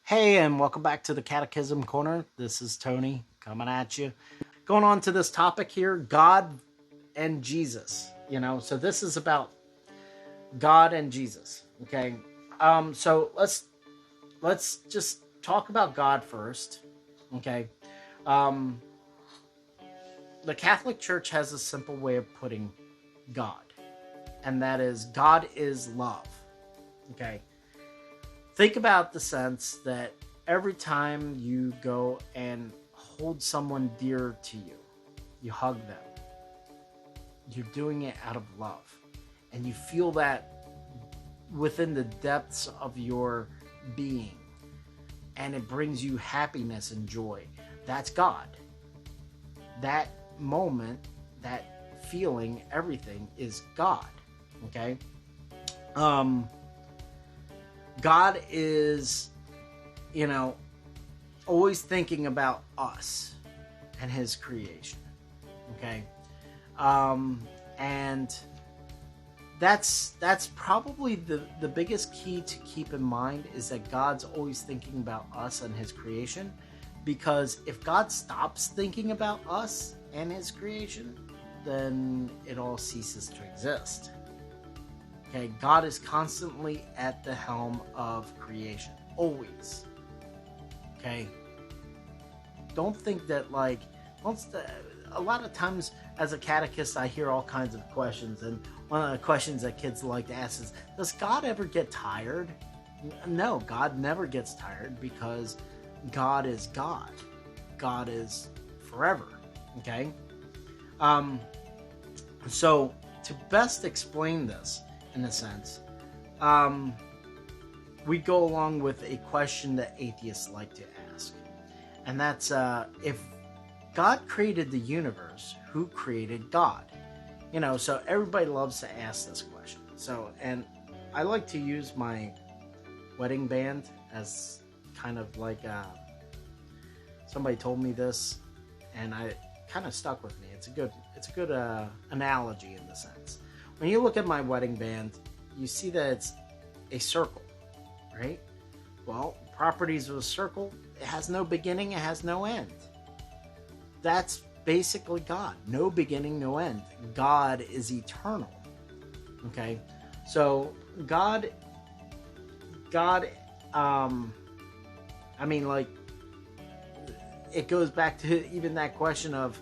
Hey, and welcome back to the Catechism Corner. This is Tony coming at you. Going on to this topic here, God and Jesus. So this is about God and Jesus. Okay. So let's just talk about God first. Okay. Um, the Catholic Church has a simple way of putting God, and that is God is love. Okay. Think about the sense that every time you go and hold someone dear to you, you hug them, you're doing it out of love. And you feel that within the depths of your being. And it brings you happiness and joy. That's God. That moment, that feeling, everything is God. Okay? God is, always thinking about us and his creation. Okay. And that's probably the biggest key to keep in mind is that God's always thinking about us and his creation, because if God stops thinking about us and his creation, then it all ceases to exist. Okay, God is constantly at the helm of creation, always. Okay, don't think that a lot of times as a catechist I hear all kinds of questions, and one of the questions that kids like to ask is, does God ever get tired? No, God never gets tired, because God is God. God is forever. Okay. So to best explain this, in a sense, we go along with a question that atheists like to ask, and that's if God created the universe, who created God? So everybody loves to ask this question. And I like to use my wedding band as kind of like somebody told me this, and I kind of stuck with me. It's a good analogy in the sense. When you look at my wedding band, you see that it's a circle, right? Well, properties of a circle, it has no beginning, it has no end. That's basically God. No beginning, no end. God is eternal. Okay? So God, it goes back to even that question of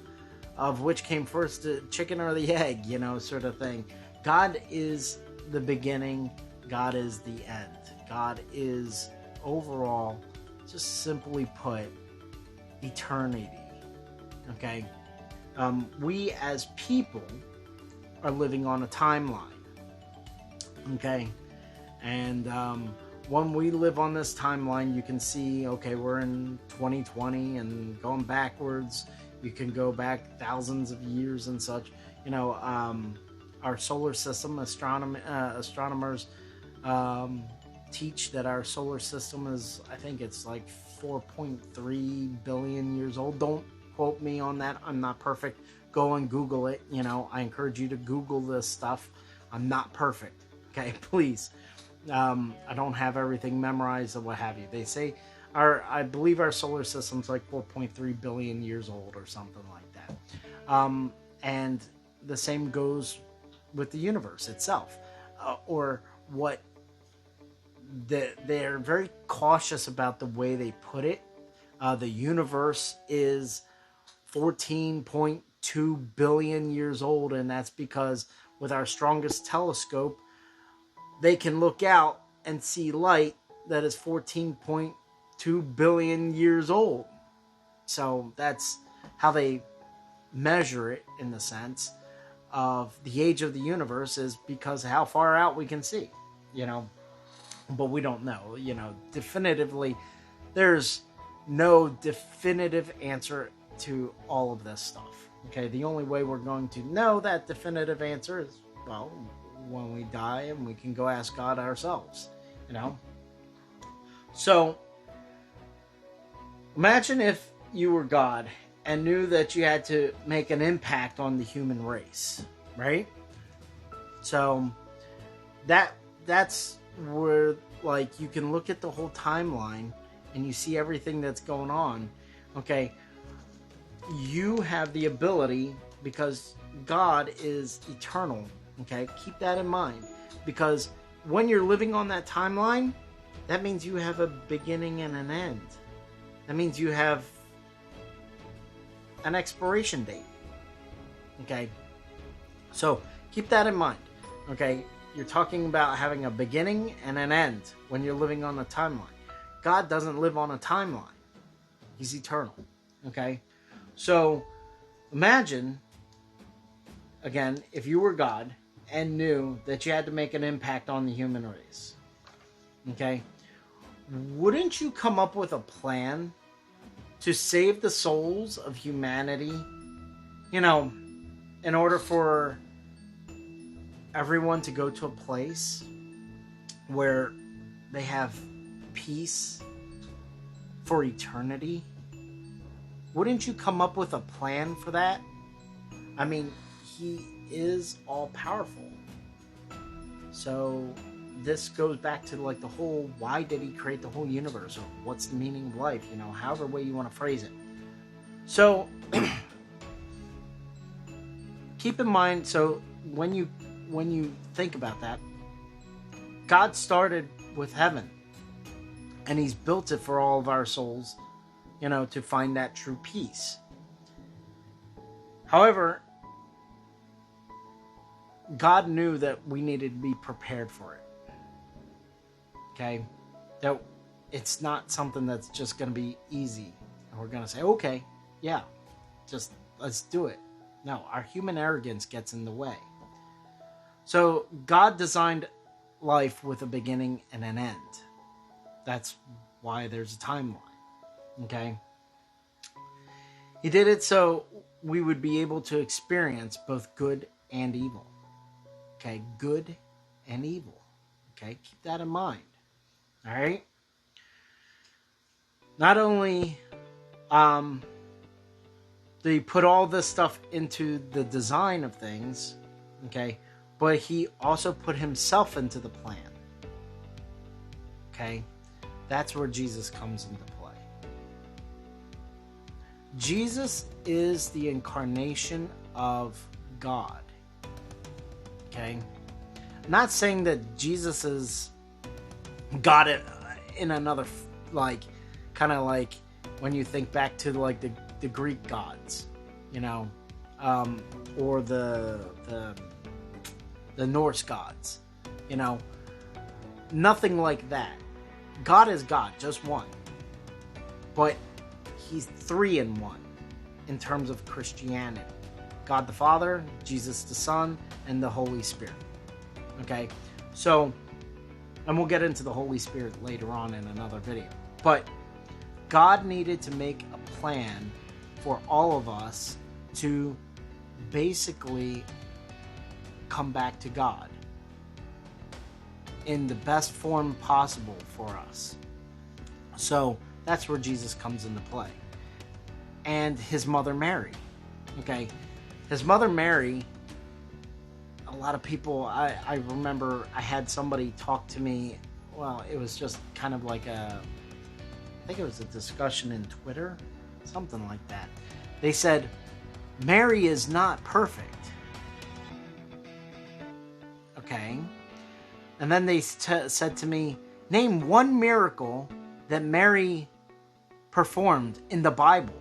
which came first, the chicken or the egg, sort of thing. God is the beginning. God is the end. God is overall, just simply put, eternity. Okay? We as people are living on a timeline. Okay? And when we live on this timeline, you can see, okay, we're in 2020, and going backwards, you can go back thousands of years and such. Our solar system, astronomers teach that our solar system is, I think it's like 4.3 billion years old. Don't quote me on that. I'm not perfect. Go and Google it. I encourage you to Google this stuff. I'm not perfect. Okay, please. I don't have everything memorized or what have you. They say I believe our solar system's like 4.3 billion years old or something like that. And the same goes with the universe itself, or what they're very cautious about the way they put it. The universe is 14.2 billion years old, and that's because with our strongest telescope, they can look out and see light that is 14.2 billion years old. So that's how they measure it, in the sense of the age of the universe, is because how far out we can see, but we don't know, definitively. There's no definitive answer to all of this stuff. Okay, the only way we're going to know that definitive answer is, well, when we die and we can go ask God ourselves, So imagine if you were God and knew that you had to make an impact on the human race, right? So that's where, like, you can look at the whole timeline and you see everything that's going on, okay, you have the ability, because God is eternal, okay? Keep that in mind, because when you're living on that timeline, that means you have a beginning and an end. That means you have an expiration date, okay? So keep that in mind, okay? You're talking about having a beginning and an end when you're living on a timeline. God doesn't live on a timeline. He's eternal, okay? So imagine, again, if you were God and knew that you had to make an impact on the human race, okay? Wouldn't you come up with a plan to save the souls of humanity? You know, in order for everyone to go to a place where they have peace for eternity? Wouldn't you come up with a plan for that? I mean, he is all powerful. So this goes back to like the whole, why did he create the whole universe, or what's the meaning of life, you know, however way you want to phrase it. So keep in mind, so when you think about that, God started with heaven, and he's built it for all of our souls, you know, to find that true peace. However, God knew that we needed to be prepared for it. Okay? That it's not something that's just going to be easy. And we're going to say, okay, yeah, just let's do it. No, our human arrogance gets in the way. So God designed life with a beginning and an end. That's why there's a timeline. Okay? He did it so we would be able to experience both good and evil. Okay? Good and evil. Okay? Keep that in mind. All right? Not only did he put all this stuff into the design of things, okay, but he also put himself into the plan. Okay? That's where Jesus comes into play. Jesus is the incarnation of God. Okay? Not saying that Jesus is God in another, like, kind of like when you think back to like the Greek gods, you know, or the Norse gods, you know, nothing like that. God is God, just one, but he's three in one in terms of Christianity. God the Father, Jesus the Son, and the Holy Spirit. Okay, so, and we'll get into the Holy Spirit later on in another video, but God needed to make a plan for all of us to basically come back to God in the best form possible for us. So that's where Jesus comes into play. And his mother Mary. Okay, his mother Mary, a lot of people, I remember I had somebody talk to me, well, it was just kind of like I think it was a discussion in Twitter, something like that. They said, Mary is not perfect. Okay. And then they said to me, name one miracle that Mary performed in the Bible.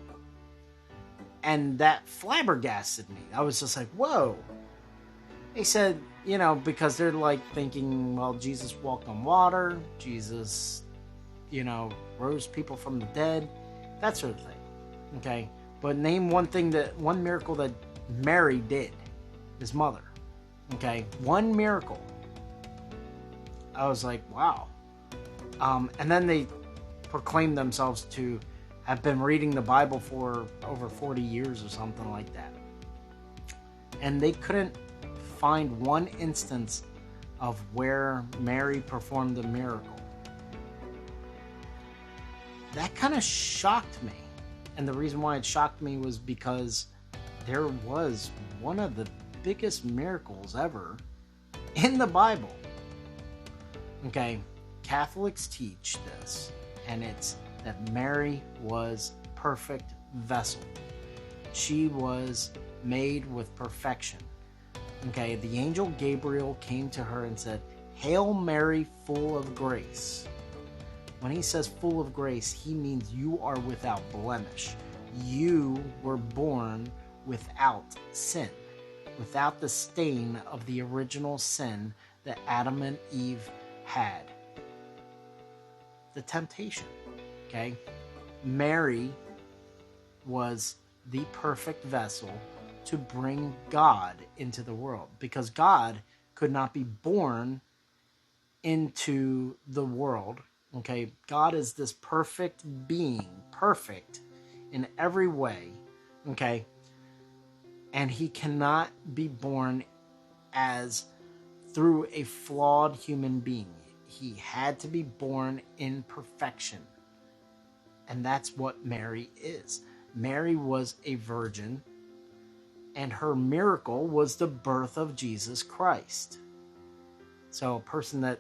And that flabbergasted me. I was just like, whoa. They said, you know, because they're like thinking, well, Jesus walked on water. Jesus, you know, rose people from the dead. That sort of thing. Okay. But name one miracle that Mary did. His mother. Okay. One miracle. I was like, wow. And then they proclaimed themselves to have been reading the Bible for over 40 years or something like that. And they couldn't find one instance of where Mary performed a miracle. That kind of shocked me. And the reason why it shocked me was because there was one of the biggest miracles ever in the Bible. Okay, Catholics teach this, and it's that Mary was perfect vessel. She was made with perfection. Okay, the angel Gabriel came to her and said, "Hail Mary, full of grace." When he says full of grace, he means you are without blemish. You were born without sin, without the stain of the original sin that Adam and Eve had. The temptation, okay? Mary was the perfect vessel to bring God into the world, because God could not be born into the world. Okay, God is this perfect being, perfect in every way, okay, and he cannot be born as through a flawed human being. He had to be born in perfection, and that's what Mary is. Mary was a virgin, and her miracle was the birth of Jesus Christ. So a person that,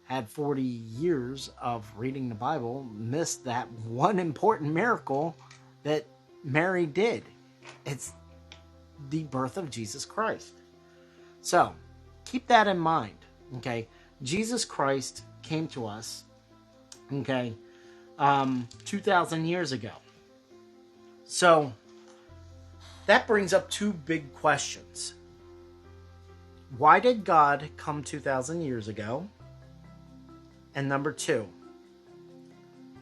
had 40 years of reading the Bible missed that one important miracle that Mary did. It's the birth of Jesus Christ. So keep that in mind, okay? Jesus Christ came to us, okay, 2,000 years ago. So that brings up two big questions. Why did God come 2,000 years ago? And number two,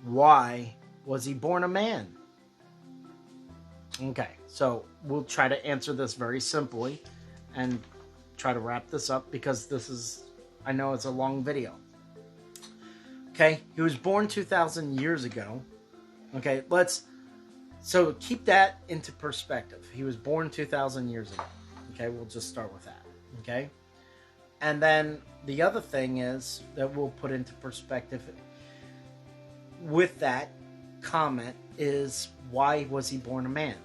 why was he born a man? Okay, so we'll try to answer this very simply and try to wrap this up, because I know it's a long video. Okay, he was born 2,000 years ago. Okay, so keep that into perspective. He was born 2,000 years ago. Okay, we'll just start with that. Okay, and then the other thing is that we'll put into perspective with that comment is, why was he born a man?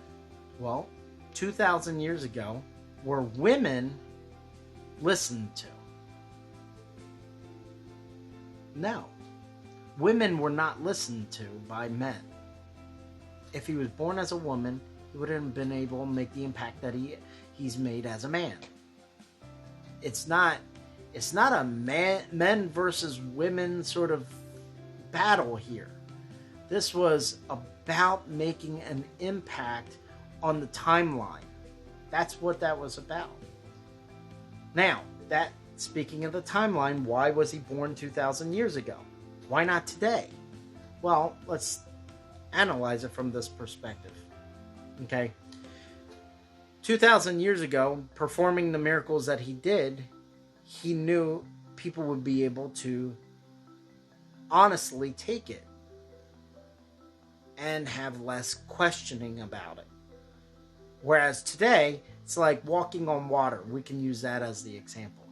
Well, 2,000 years ago, were women listened to? No. Women were not listened to by men. If he was born as a woman, he wouldn't have been able to make the impact that he's made as a man. It's not a men versus women sort of battle here. This was about making an impact on the timeline. That's what that was about. Now, speaking of the timeline, why was he born 2,000 years ago? Why not today? Well, let's analyze it from this perspective. Okay? 2,000 years ago, performing the miracles that he did, he knew people would be able to honestly take it and have less questioning about it. Whereas today, it's like walking on water. We can use that as the example.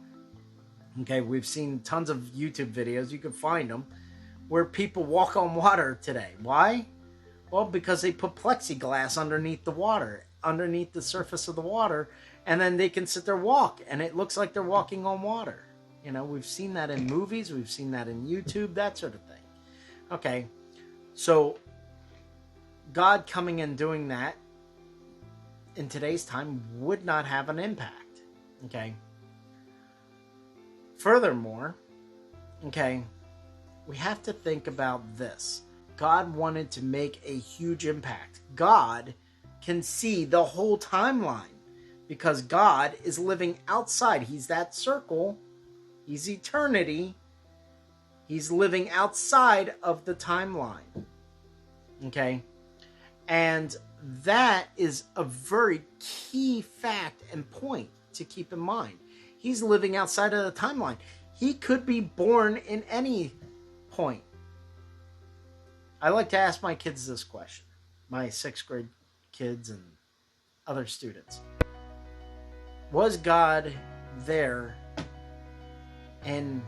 Okay, we've seen tons of YouTube videos, you can find them, where people walk on water today. Why? Well, because they put plexiglass underneath the water, underneath the surface of the water, and then they can sit there walk, and it looks like they're walking on water. We've seen that in movies, we've seen that in YouTube, that sort of thing. Okay, so God coming and doing that in today's time would not have an impact. Okay. Furthermore, okay, we have to think about this. God wanted to make a huge impact. God can see the whole timeline because God is living outside. He's that circle. He's eternity. He's living outside of the timeline. Okay? And that is a very key fact and point to keep in mind. He's living outside of the timeline. He could be born in any point. I like to ask my kids this question, my 6th grade kids and other students. Was God there in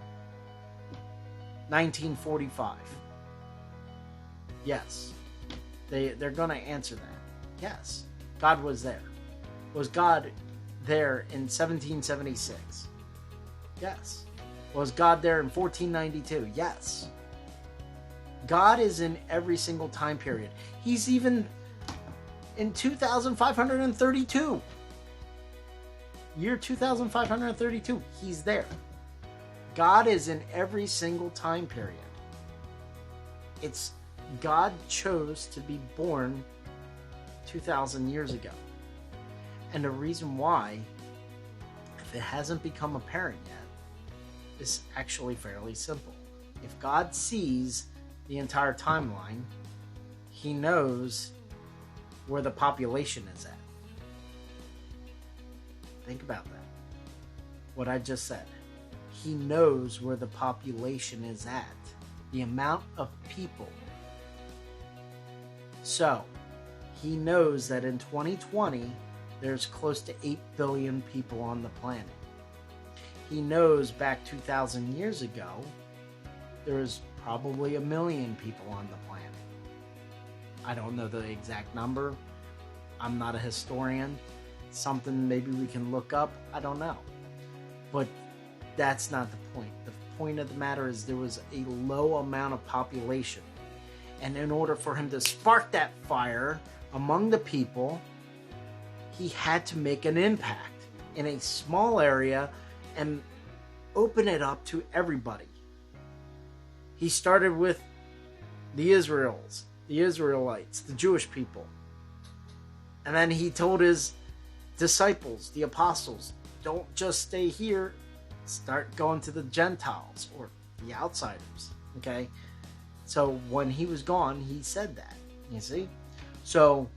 1945? Yes. They're going to answer that. Yes. God was there. Was God there in 1776? Yes. Was God there in 1492? Yes. God is in every single time period. He's even in 2532. Year 2532. He's there. God is in every single time period. It's God chose to be born 2,000 years ago. And the reason why, if it hasn't become apparent yet, is actually fairly simple. If God sees the entire timeline, he knows where the population is at. Think about that. What I just said. He knows where the population is at. The amount of people. So, he knows that in 2020, there's close to 8 billion people on the planet. He knows back 2,000 years ago, there was probably 1 million people on the planet. I don't know the exact number. I'm not a historian. Something maybe we can look up. I don't know. But that's not the point. The point of the matter is there was a low amount of population. And in order for him to spark that fire among the people, he had to make an impact in a small area and open it up to everybody. He started with the Israelites, the Jewish people. And then he told his disciples, the apostles, don't just stay here, start going to the Gentiles or the outsiders, okay? So when he was gone, he said that, you see? So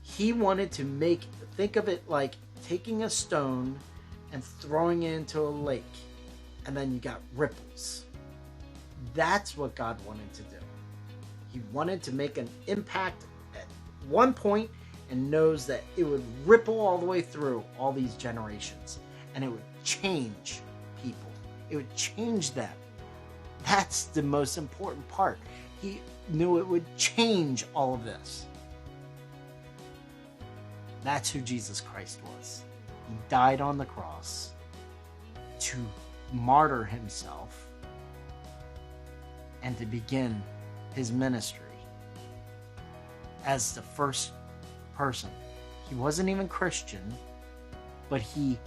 he wanted to think of it like taking a stone and throwing it into a lake, and then you got ripples. That's what God wanted to do. He wanted to make an impact at one point and knows that it would ripple all the way through all these generations, and it would change people. It would change them. That's the most important part. He knew it would change all of this. That's who Jesus Christ was. He died on the cross to martyr himself and to begin his ministry as the first person. He wasn't even Christian, but he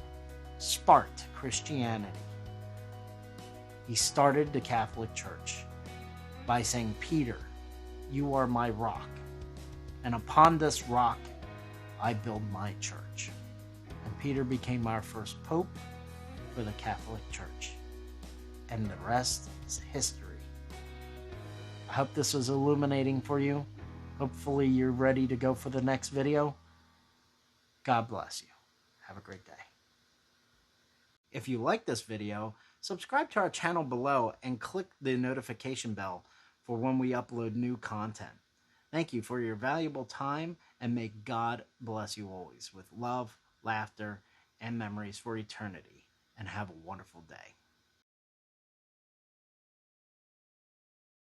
sparked Christianity. He started the Catholic Church by saying, Peter, you are my rock, and upon this rock I build my church. And Peter became our first pope for the Catholic Church. And the rest is history. I hope this was illuminating for you. Hopefully you're ready to go for the next video. God bless you. Have a great day. If you like this video, subscribe to our channel below and click the notification bell for when we upload new content. Thank you for your valuable time, and may God bless you always with love, laughter, and memories for eternity. And have a wonderful day.